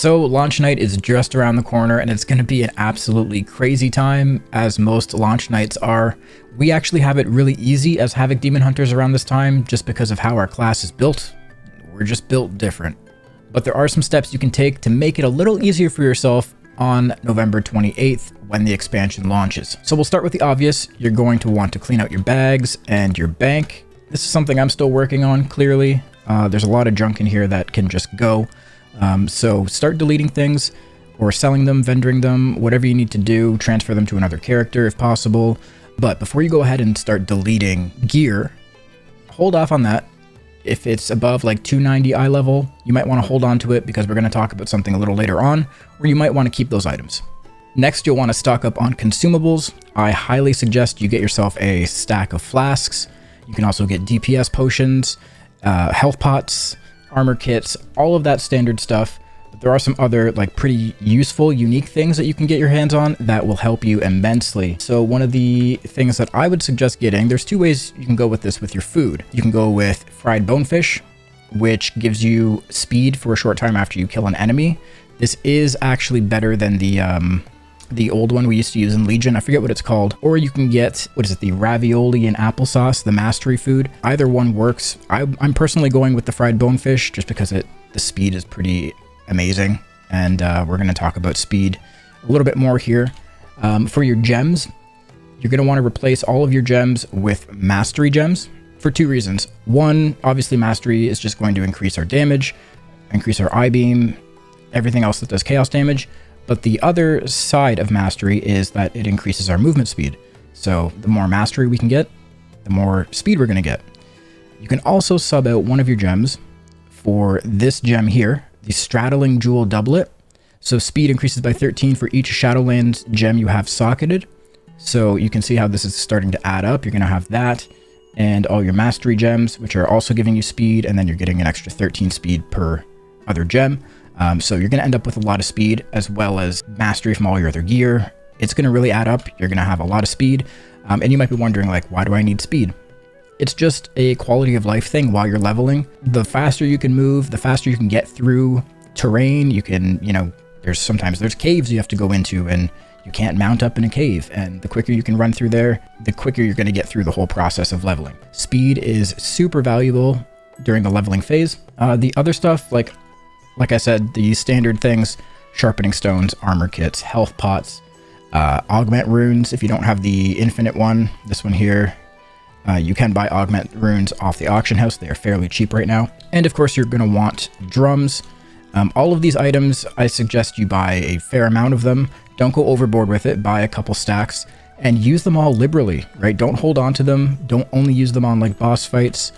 So launch night is just around the corner, and it's going to be an absolutely crazy time, as most launch nights are. We actually have it really easy as Havoc Demon Hunters around this time, just because of how our class is built. We're just built different. But there are some steps you can take to make it a little easier for yourself on November 28th when the expansion launches. So we'll start with the obvious. You're going to want to clean out your bags and your bank. This is something I'm still working on, clearly. There's a lot of junk in here that can just go. So start deleting things or selling them, vendoring them, whatever you need to do, transfer them to another character if possible. But before you go ahead and start deleting gear, hold off on that. If it's above like 290 eye level, you might want to hold on to it because we're going to talk about something a little later on where you might want to keep those items. Next, you'll want to stock up on consumables. I highly suggest you get yourself a stack of flasks. You can also get DPS potions, health pots, armor kits, all of that standard stuff. But there are some other like pretty useful, unique things that you can get your hands on that will help you immensely. So one of the things that I would suggest getting, there's two ways you can go with this with your food. You can go with fried bonefish, which gives you speed for a short time after you kill an enemy. This is actually better than the old one we used to use in Legion. I forget what it's called. Or you can get, what is it, the ravioli and applesauce, the mastery food. Either one works. I'm personally going with the fried bonefish just because the speed is pretty amazing. And we're going to talk about speed a little bit more here. For your gems, you're going to want to replace all of your gems with mastery gems for two reasons. One, obviously mastery is just going to increase our damage, increase our eye beam, everything else that does chaos damage. But the other side of mastery is that it increases our movement speed. So the more mastery we can get, the more speed we're going to get. You can also sub out one of your gems for this gem here, the Straddling Jewel Doublet. So speed increases by 13 for each Shadowlands gem you have socketed. So you can see how this is starting to add up. You're going to have that and all your mastery gems, which are also giving you speed, and then you're getting an extra 13 speed per other gem. So you're going to end up with a lot of speed as well as mastery from all your other gear. It's going to really add up. You're going to have a lot of speed. And you might be wondering, like, why do I need speed? It's just a quality of life thing while you're leveling. The faster you can move, the faster you can get through terrain. You can, sometimes there's caves you have to go into and you can't mount up in a cave. And the quicker you can run through there, the quicker you're going to get through the whole process of leveling. Speed is super valuable during the leveling phase. The other stuff, like I said, the standard things, sharpening stones, armor kits, health pots, augment runes. If you don't have the infinite one, this one here, you can buy augment runes off the auction house. They are fairly cheap right now. And of course, you're going to want drums. All of these items, I suggest you buy a fair amount of them. Don't go overboard with it. Buy a couple stacks and use them all liberally, right? Don't hold on to them. Don't only use them on like boss fights.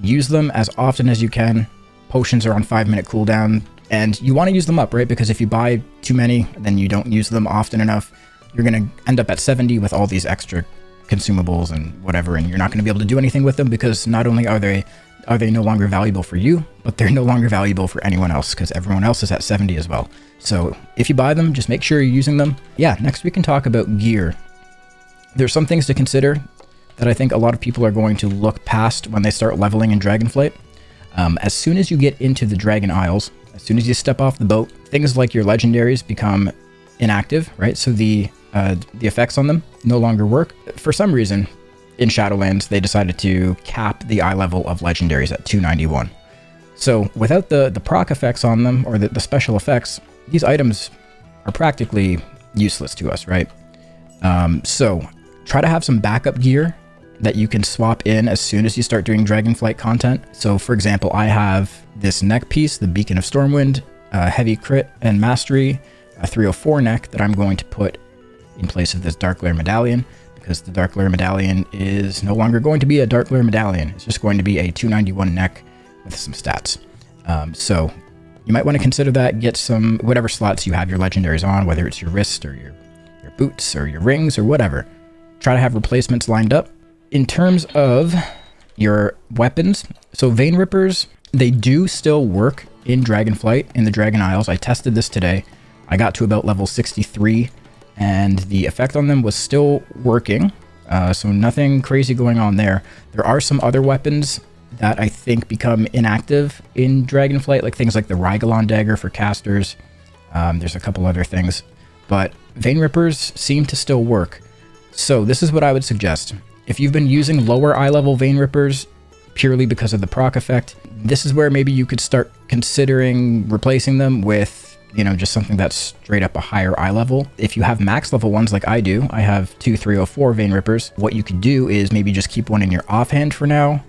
Use them as often as you can. Potions are on 5-minute cooldown, and you want to use them up, right? Because if you buy too many, then you don't use them often enough, you're going to end up at 70 with all these extra consumables and whatever, and you're not going to be able to do anything with them because not only are they no longer valuable for you, but they're no longer valuable for anyone else because everyone else is at 70 as well. So if you buy them, just make sure you're using them. Yeah, next we can talk about gear. There's some things to consider that I think a lot of people are going to look past when they start leveling in Dragonflight. As soon as you get into the Dragon Isles, as soon as you step off the boat, things like your legendaries become inactive, right? So the effects on them no longer work. For some reason, in Shadowlands, they decided to cap the eye level of legendaries at 291. So without the proc effects on them, or the special effects, these items are practically useless to us, right? So try to have some backup gear that you can swap in as soon as you start doing Dragonflight content. So for example, I have this neck piece, the Beacon of Stormwind, heavy crit and mastery, a 304 neck that I'm going to put in place of this Dark Glare medallion, because the Dark Glare medallion is no longer going to be a Dark Glare medallion. It's just going to be a 291 neck with some stats. So you might want to consider that. Get some, whatever slots you have your legendaries on, whether it's your wrist or your boots or your rings or whatever. Try to have replacements lined up. In terms of your weapons, so Vein Rippers, they do still work in Dragonflight in the Dragon Isles. I tested this today. I got to about level 63 and the effect on them was still working. So nothing crazy going on there. There are some other weapons that I think become inactive in Dragonflight, like things like the Rygalon dagger for casters, There's a couple other things, but Vein Rippers seem to still work. So this is what I would suggest. If you've been using lower eye level Vein Rippers purely because of the proc effect, this is where maybe you could start considering replacing them with, you know, just something that's straight up a higher eye level. If you have max level ones like I do, I have 2 304 Vein Rippers. What you could do is maybe just keep one in your offhand for now,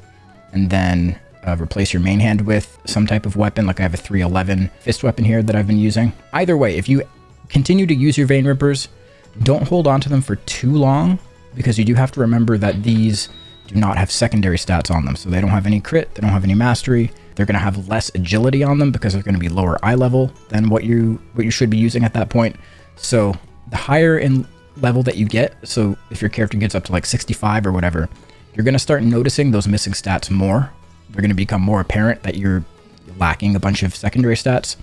and then replace your main hand with some type of weapon. Like I have a 311 fist weapon here that I've been using. Either way, if you continue to use your Vein Rippers, don't hold on to them for too long, because you do have to remember that these do not have secondary stats on them. So they don't have any crit, they don't have any mastery. They're going to have less agility on them because they're going to be lower eye level than what you should be using at that point. So the higher in level that you get, so if your character gets up to like 65 or whatever, you're going to start noticing those missing stats more. They're going to become more apparent that you're lacking a bunch of secondary stats.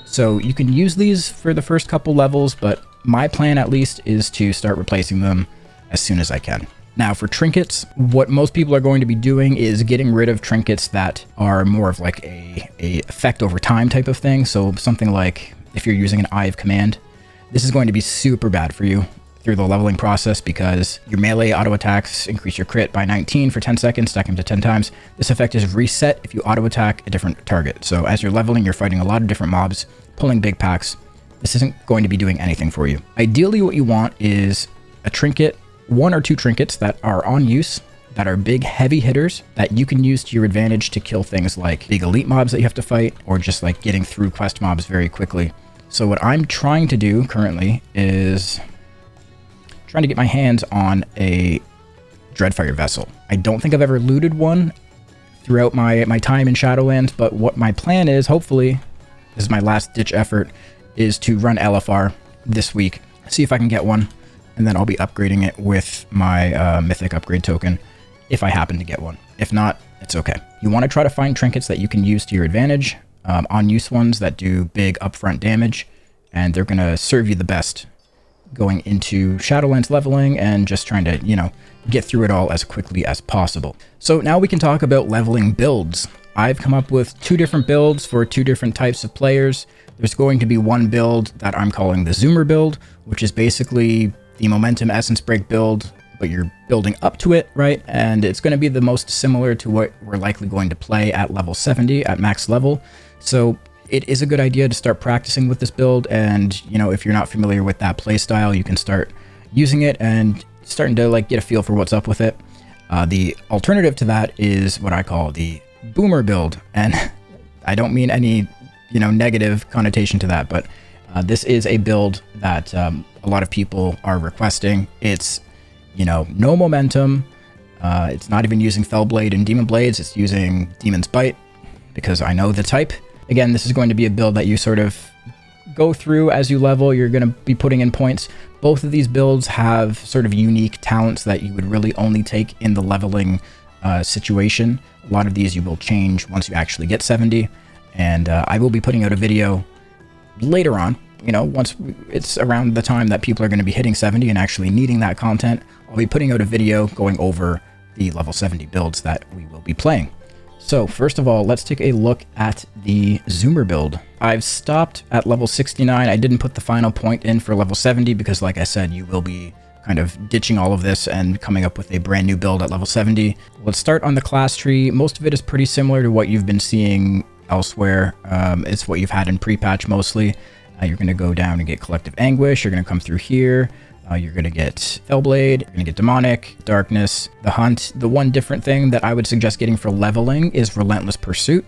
So you can use these for the first couple levels, but my plan at least is to start replacing them as soon as I can. Now for trinkets, what most people are going to be doing is getting rid of trinkets that are more of like a effect over time type of thing. So something like if you're using an Eye of Command, this is going to be super bad for you through the leveling process, because your melee auto attacks increase your crit by 19 for 10 seconds, stack them to 10 times. This effect is reset if you auto attack a different target. So as you're leveling, you're fighting a lot of different mobs, pulling big packs. This isn't going to be doing anything for you. Ideally, what you want is a trinket, 1 or 2 trinkets that are on use, that are big heavy hitters that you can use to your advantage to kill things like big elite mobs that you have to fight, or just like getting through quest mobs very quickly. So what I'm trying to do currently is trying to get my hands on a Dreadfire vessel. I don't think I've ever looted one throughout my time in Shadowlands, but what my plan is, hopefully, this is my last ditch effort, is to run LFR this week, see if I can get one, and then I'll be upgrading it with my mythic upgrade token if I happen to get one. If not, it's okay. You want to try to find trinkets that you can use to your advantage, on use ones that do big upfront damage, and they're going to serve you the best going into Shadowlands leveling and just trying to, you know, get through it all as quickly as possible. So now we can talk about leveling builds. I've come up with 2 different builds for 2 different types of players. There's going to be one build that I'm calling the Zoomer build, which is basically the Momentum Essence Break build, but you're building up to it, right? And it's going to be the most similar to what we're likely going to play at level 70 at max level. So it is a good idea to start practicing with this build, and you know, if you're not familiar with that playstyle, you can start using it and starting to like get a feel for what's up with it. The alternative to that is what I call the Boomer build, and I don't mean any, you know, negative connotation to that, but this is a build that a lot of people are requesting. It's, you know, no momentum. It's not even using Fellblade and Demon Blades. It's using Demon's Bite because I know the type. Again, this is going to be a build that you sort of go through as you level. You're going to be putting in points. Both of these builds have sort of unique talents that you would really only take in the leveling situation. A lot of these you will change once you actually get 70. And I will be putting out a video later on, you know, once it's around the time that people are going to be hitting 70 and actually needing that content. I'll be putting out a video going over the level 70 builds that we will be playing. So first of all, let's take a look at the Zoomer build. I've stopped at level 69. I didn't put the final point in for level 70 because, like I said, you will be kind of ditching all of this and coming up with a brand new build at level 70. Let's start on the class tree. Most of it is pretty similar to what you've been seeing elsewhere. It's what you've had in pre-patch mostly. You're going to go down and get Collective Anguish. You're going to come through here. You're going to get Fellblade, you're going to get Demonic, Darkness, the Hunt. The one different thing that I would suggest getting for leveling is Relentless Pursuit.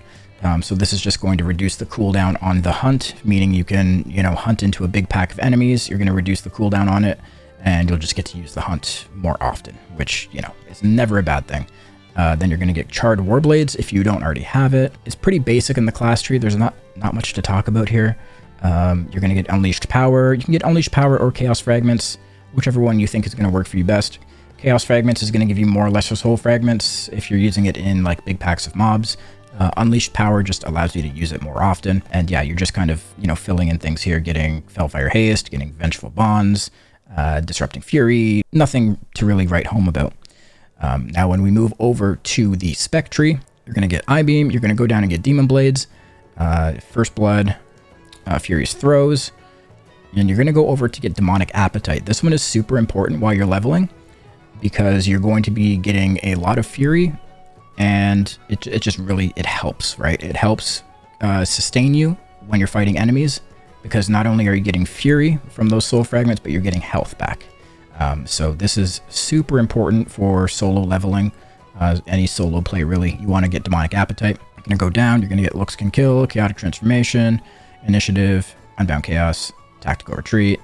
So this is just going to reduce the cooldown on the Hunt, meaning you can, you know, hunt into a big pack of enemies. You're going to reduce the cooldown on it, and you'll just get to use the Hunt more often, which, you know, is never a bad thing. Then you're going to get Charred Warblades if you don't already have it. It's pretty basic in the class tree. There's not much to talk about here. You're going to get Unleashed Power. You can get Unleashed Power or Chaos Fragments, whichever one you think is going to work for you best. Chaos Fragments is going to give you more Lesser Soul Fragments if you're using it in like big packs of mobs. Unleashed Power just allows you to use it more often. And yeah, you're just kind of, you know, filling in things here, getting Fellfire Haste, getting Vengeful Bonds, Disrupting Fury, nothing to really write home about. Now, when we move over to the spec tree, you're going to get Eye Beam, you're going to go down and get Demon Blades, First Blood, Furious Throws, and you're going to go over to get Demonic Appetite. This one is super important while you're leveling because you're going to be getting a lot of Fury, and it just really, it helps, right? It helps sustain you when you're fighting enemies, because not only are you getting Fury from those soul fragments, but you're getting health back. So this is super important for solo leveling. Any solo play, really, you want to get Demonic Appetite. You're going to go down, you're going to get Looks Can Kill, Chaotic Transformation, Initiative, Unbound Chaos, Tactical Retreat.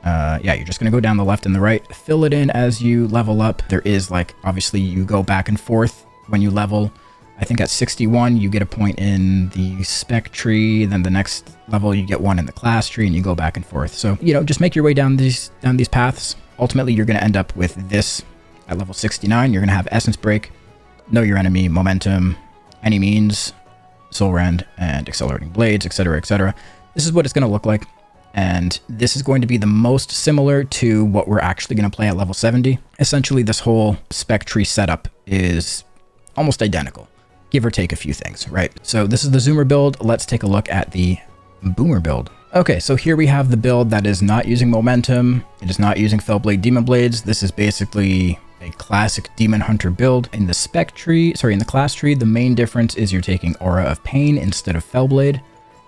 Yeah, you're just going to go down the left and the right, fill it in as you level up. There is, like, obviously you go back and forth when you level. I think at 61, you get a point in the spec tree, then the next level you get one in the class tree, and you go back and forth. So, you know, just make your way down these paths. Ultimately, you're going to end up with this at level 69. You're going to have Essence Break, Know Your Enemy, Momentum, Any Means, Soul Rend, and Accelerating Blades, etc., etc. This is what it's going to look like, and this is going to be the most similar to what we're actually going to play at level 70. Essentially, this whole spec tree setup is almost identical, give or take a few things, right? So this is the Zoomer build. Let's take a look at the Boomer build. Okay, so here we have the build that is not using Momentum. It is not using Fellblade Demon Blades. This is basically a classic Demon Hunter build. In the spec tree, sorry, in the class tree, the main difference is you're taking Aura of Pain instead of Fellblade,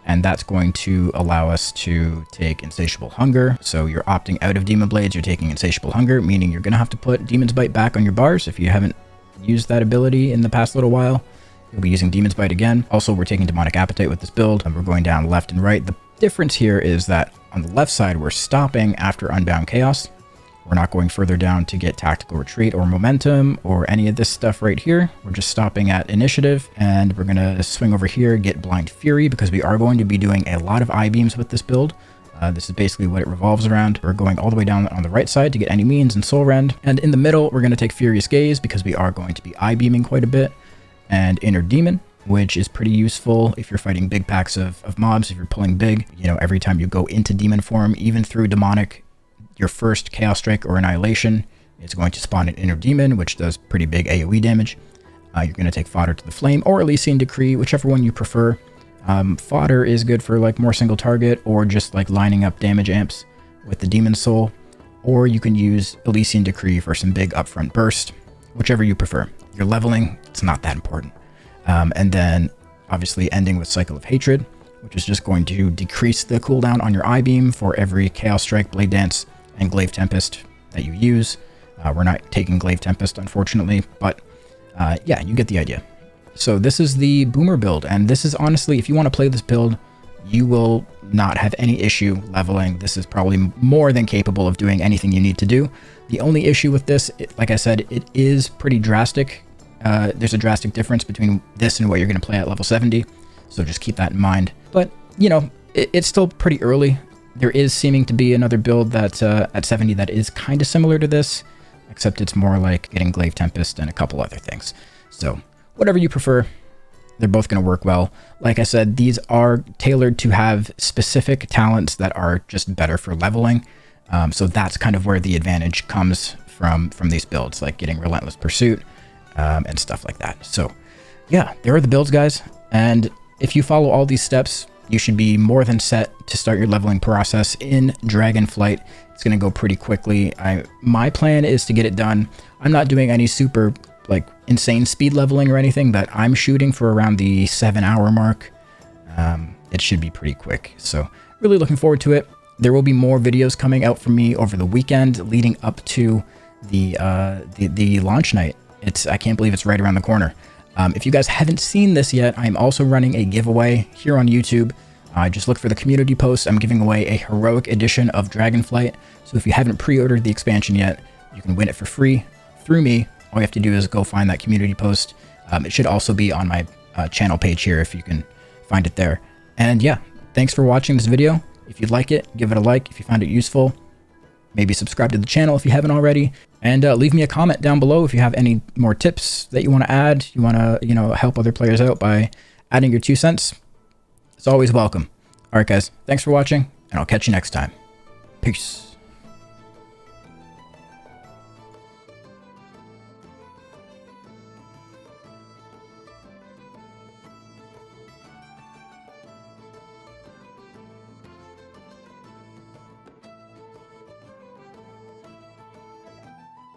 and that's going to allow us to take Insatiable Hunger. So you're opting out of Demon Blades, you're taking Insatiable Hunger, meaning you're gonna have to put Demon's Bite back on your bars. If you haven't used that ability in the past little while, you'll be using Demon's Bite again. Also, we're taking Demonic Appetite with this build, and we're going down left and right. The difference here is that on the left side, we're stopping after Unbound Chaos. We're not going further down to get Tactical Retreat or Momentum or any of this stuff right here. We're just stopping at Initiative, and we're going to swing over here, get Blind Fury, because we are going to be doing a lot of I-beams with this build. This is basically what it revolves around. We're going all the way down on the right side to get Any Means and Soul Rend. And in the middle, we're going to take Furious Gaze because we are going to be I-beaming quite a bit. And Inner Demon, which is pretty useful if you're fighting big packs of mobs, if you're pulling big. You know, every time you go into demon form, even through demonic, your first Chaos Strike or Annihilation, it's going to spawn an Inner Demon, which does pretty big AoE damage. You're going to take Fodder to the Flame or Elysian Decree, whichever one you prefer. Fodder is good for like more single target or just like lining up damage amps with the Demon Soul, or you can use Elysian Decree for some big upfront burst, whichever you prefer. You're leveling, it's not that important. And then obviously ending with Cycle of Hatred, which is just going to decrease the cooldown on your I-beam for every Chaos Strike, Blade Dance, and Glaive Tempest that you use. We're not taking Glaive Tempest, unfortunately, but yeah, you get the idea. So this is the Boomer build, and this is honestly, if you want to play this build, you will not have any issue leveling. This is probably more than capable of doing anything you need to do. The only issue with this, like I said, it is pretty drastic. There's a drastic difference between this and what you're going to play at level 70, so just keep that in mind. But, you know, it's still pretty early. There is seeming to be another build that's at 70 that is kind of similar to this, except it's more like getting Glaive Tempest and a couple other things. So whatever you prefer, they're both going to work well. Like I said, these are tailored to have specific talents that are just better for leveling. So that's kind of where the advantage comes from these builds, like getting Relentless Pursuit and stuff like that. So yeah, there are the builds, guys. And if you follow all these steps, you should be more than set to start your leveling process in Dragonflight. It's going to go pretty quickly. My plan is to get it done. I'm not doing any super like insane speed leveling or anything, but I'm shooting for around the 7-hour mark. It should be pretty quick. So really looking forward to it. There will be more videos coming out from me over the weekend leading up to the launch night. I can't believe it's right around the corner. If you guys haven't seen this yet, I'm also running a giveaway here on YouTube. Just look for the community post. I'm giving away a heroic edition of Dragonflight. So if you haven't pre-ordered the expansion yet, you can win it for free through me. All you have to do is go find that community post. It should also be on my channel page here if you can find it there. And yeah, thanks for watching this video. If you like it, give it a like. If you find it useful, maybe subscribe to the channel if you haven't already. And leave me a comment down below if you have any more tips that you want to add. You want to, you know, help other players out by adding your 2 cents. It's always welcome. All right, guys, thanks for watching, and I'll catch you next time. Peace.